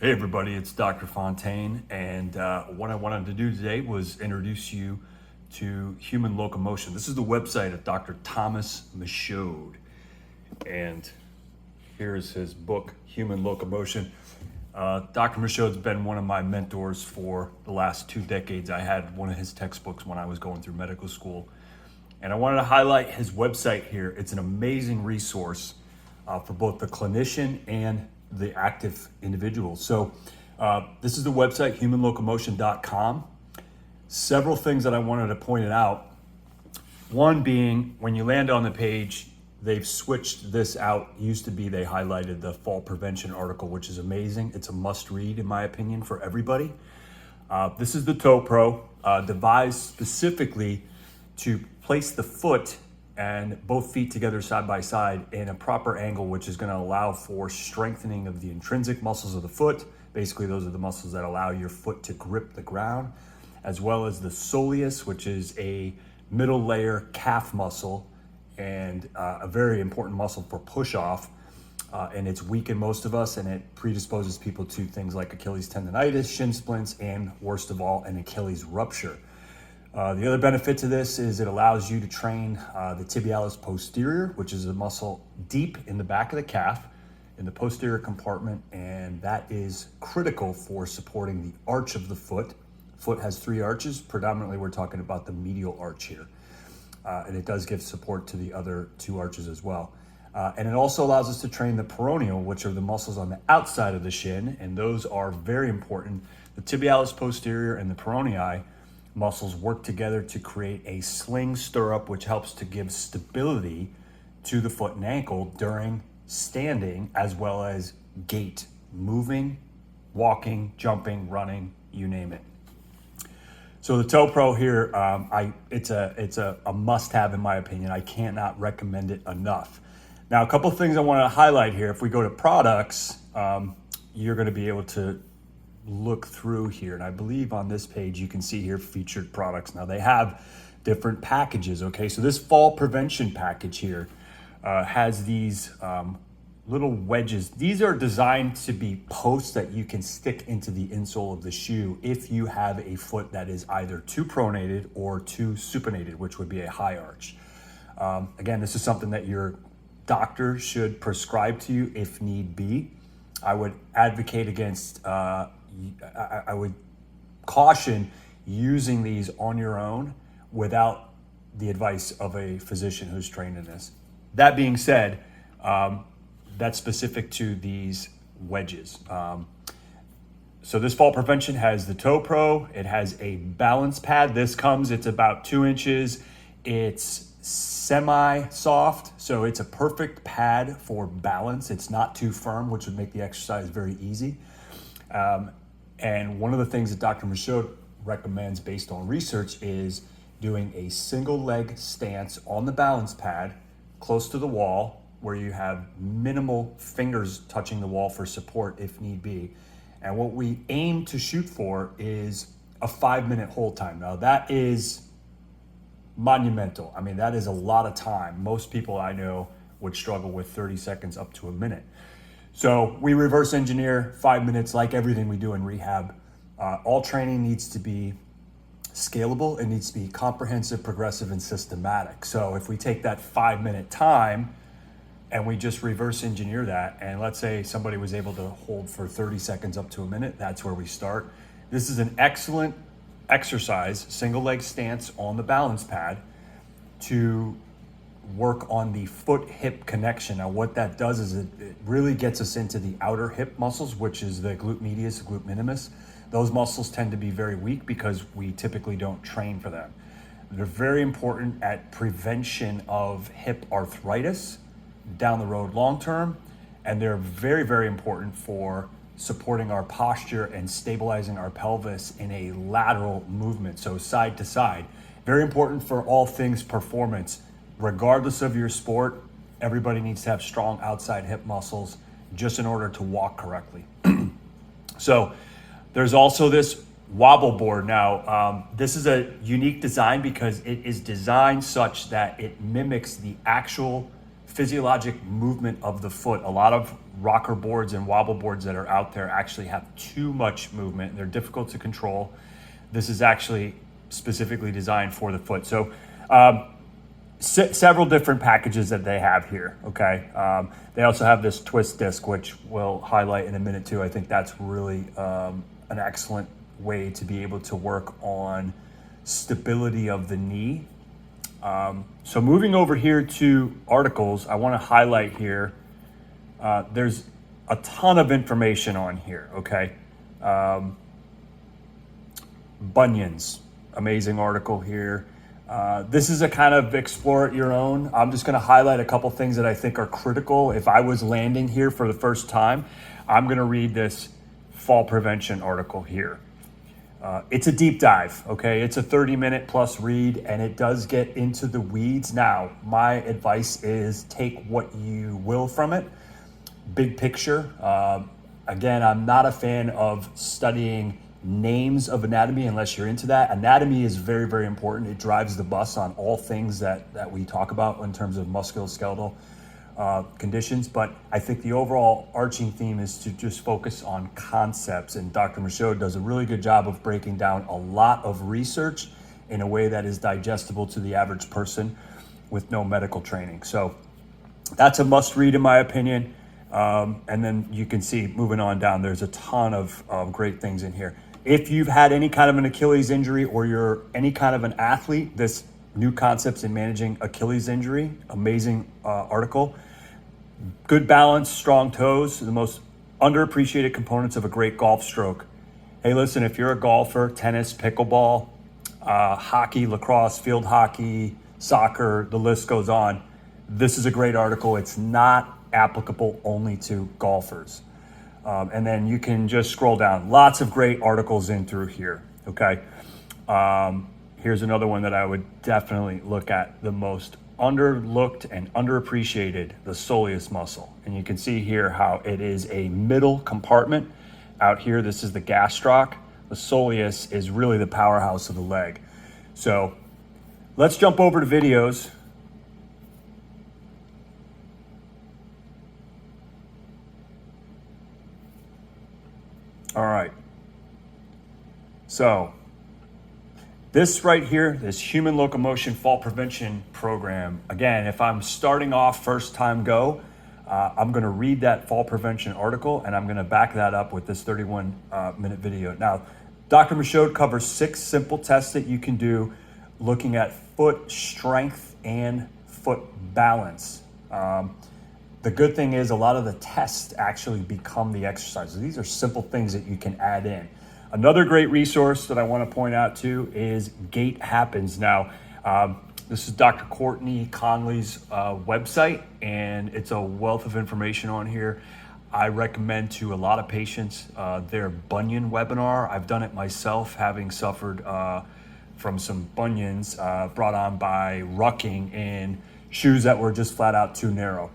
Hey everybody, it's Dr. Fontaine, and what I wanted to do today was introduce you to Human Locomotion. This is the website of Dr. Thomas Michaud, and here's his book, Human Locomotion. Dr. Michaud's been one of my mentors for the last 2 decades. I had one of his textbooks when I was going through medical school, and I wanted to highlight his website here. It's an amazing resource for both the clinician and the active individual. So this is the website, humanlocomotion.com. Several things that I wanted to point out. One being, when you land on the page, they've switched this out. Used to be they highlighted the fall prevention article, which is amazing. It's a must read, in my opinion, for everybody. This is the Toe Pro, devised specifically to place the foot and both feet together side by side in a proper angle, which is going to allow for strengthening of the intrinsic muscles of the foot. Basically, those are the muscles that allow your foot to grip the ground, as well as the soleus, which is a middle layer calf muscle and a very important muscle for push off. And it's weak in most of us, and it predisposes people to things like Achilles tendonitis, shin splints, and worst of all, an Achilles rupture. The other benefit to this is it allows you to train the tibialis posterior, which is a muscle deep in the back of the calf in the posterior compartment, and that is critical for supporting the arch of the foot. Foot has 3 arches. Predominantly, we're talking about the medial arch here, and it does give support to the other 2 arches as well. And it also allows us to train the peroneal, which are the muscles on the outside of the shin, and those are very important. The tibialis posterior and the peronei muscles work together to create a sling stirrup, which helps to give stability to the foot and ankle during standing, as well as gait, moving, walking, jumping, running, you name it. So the Toe Pro here, it's a must-have in my opinion. I cannot recommend it enough. Now, a couple of things I want to highlight here. If we go to products, you're going to be able to look through here, and I believe on this page you can see here featured products. Now they have different packages. Okay, so this fall prevention package here has these little wedges. These are designed to be posts that you can stick into the insole of the shoe if you have a foot that is either too pronated or too supinated, which would be a high arch. Again, this is something that your doctor should prescribe to you if need be. I would advocate against I would caution using these on your own without the advice of a physician who's trained in this. That being said, that's specific to these wedges. So this fall prevention has the Toe Pro. It has a balance pad. It's about 2 inches. It's semi-soft, so it's a perfect pad for balance. It's not too firm, which would make the exercise very easy. And one of the things that Dr. Michaud recommends based on research is doing a single leg stance on the balance pad close to the wall where you have minimal fingers touching the wall for support if need be. And what we aim to shoot for is a 5-minute hold time. Now that is monumental. I mean, that is a lot of time. Most people I know would struggle with 30 seconds up to a minute. So we reverse engineer 5 minutes like everything we do in rehab. All training needs to be scalable. It needs to be comprehensive, progressive, and systematic. So if we take that 5-minute time and we just reverse engineer that, and let's say somebody was able to hold for 30 seconds up to a minute, that's where we start. This is an excellent exercise, single leg stance on the balance pad, to work on the foot hip connection. Now what that does is it really gets us into the outer hip muscles, which is the glute medius, glute minimus. Those muscles tend to be very weak because we typically don't train for them. They're very important at prevention of hip arthritis down the road long term, and they're very, very important for supporting our posture and stabilizing our pelvis in a lateral movement, so side to side. Very important for all things performance. Regardless of your sport, everybody needs to have strong outside hip muscles just in order to walk correctly. So there's also this wobble board. Now, this is a unique design because it is designed such that it mimics the actual physiologic movement of the foot. A lot of rocker boards and wobble boards that are out there actually have too much movement. They're difficult to control. This is actually specifically designed for the foot. So several different packages that they have here, okay? They also have this twist disc, which we'll highlight in a minute too. I think that's really an excellent way to be able to work on stability of the knee. So moving over here to articles, I want to highlight here, there's a ton of information on here, okay? Bunions, amazing article here. This is a kind of explore at your own. I'm just going to highlight a couple things that I think are critical. If I was landing here for the first time, I'm going to read this fall prevention article here. It's a deep dive, okay? It's a 30-minute plus read, and it does get into the weeds. Now, my advice is take what you will from it. Big picture. Again, I'm not a fan of studying names of anatomy unless you're into that. Anatomy is very, very important. It drives the bus on all things that we talk about in terms of musculoskeletal conditions. But I think the overall arching theme is to just focus on concepts. And Dr. Michaud does a really good job of breaking down a lot of research in a way that is digestible to the average person with no medical training. So that's a must read in my opinion. And then you can see moving on down, there's a ton of great things in here. If you've had any kind of an Achilles injury or you're any kind of an athlete, this New Concepts in Managing Achilles Injury, amazing article. Good balance, strong toes, the most underappreciated components of a great golf stroke. Hey, listen, if you're a golfer, tennis, pickleball, hockey, lacrosse, field hockey, soccer, the list goes on, this is a great article. It's not applicable only to golfers. And then you can just scroll down. Lots of great articles in through here, okay? Here's another one that I would definitely look at, the most underlooked and underappreciated, the soleus muscle. And you can see here how it is a middle compartment. Out here, this is the gastroc. The soleus is really the powerhouse of the leg. So let's jump over to videos. All right. So this right here, this Human Locomotion Fall Prevention Program, again, if I'm starting off first time go, I'm going to read that fall prevention article and I'm going to back that up with this 31-minute video. Now, Dr. Michaud covers 6 simple tests that you can do looking at foot strength and foot balance. The good thing is a lot of the tests actually become the exercises. These are simple things that you can add in. Another great resource that I want to point out too is Gait Happens. Now, this is Dr. Courtney Conley's website, and it's a wealth of information on here. I recommend to a lot of patients their bunion webinar. I've done it myself, having suffered from some bunions brought on by rucking in shoes that were just flat out too narrow.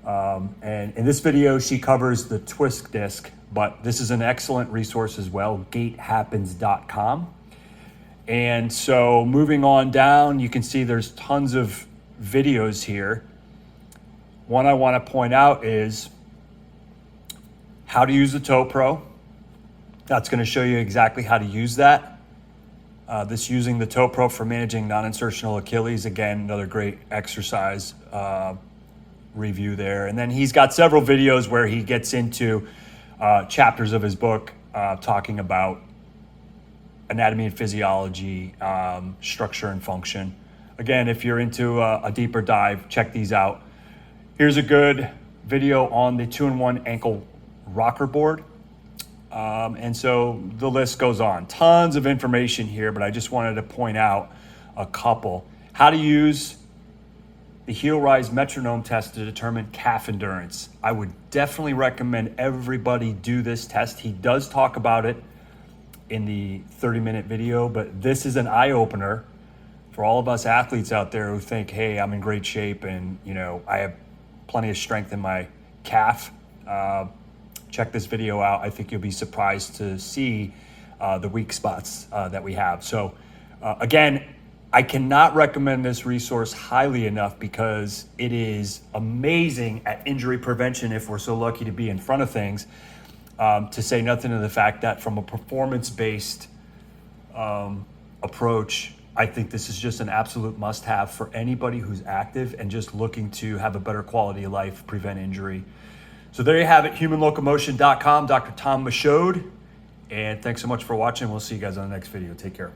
And in this video, she covers the twist disc, but this is an excellent resource as well, gaithappens.com. And so moving on down, you can see there's tons of videos here. One I want to point out is how to use the Toe Pro. That's going to show you exactly how to use that. This using the Toe Pro for managing non-insertional Achilles. Again, another great exercise review there. And then he's got several videos where he gets into chapters of his book talking about anatomy and physiology, structure and function. Again, if you're into a deeper dive, check these out. Here's a good video on the 2-in-1 ankle rocker board. And so the list goes on. Tons of information here, but I just wanted to point out a couple. How to use the heel rise metronome test to determine calf endurance. I would definitely recommend everybody do this test. He does talk about it in the 30-minute video, but this is an eye-opener for all of us athletes out there who think, hey, I'm in great shape and I have plenty of strength in my calf. Check this video out. I think you'll be surprised to see the weak spots that we have. So again, I cannot recommend this resource highly enough because it is amazing at injury prevention if we're so lucky to be in front of things, to say nothing of the fact that from a performance-based approach, I think this is just an absolute must-have for anybody who's active and just looking to have a better quality of life, prevent injury. So there you have it, humanlocomotion.com, Dr. Tom Michaud. And thanks so much for watching. We'll see you guys on the next video. Take care.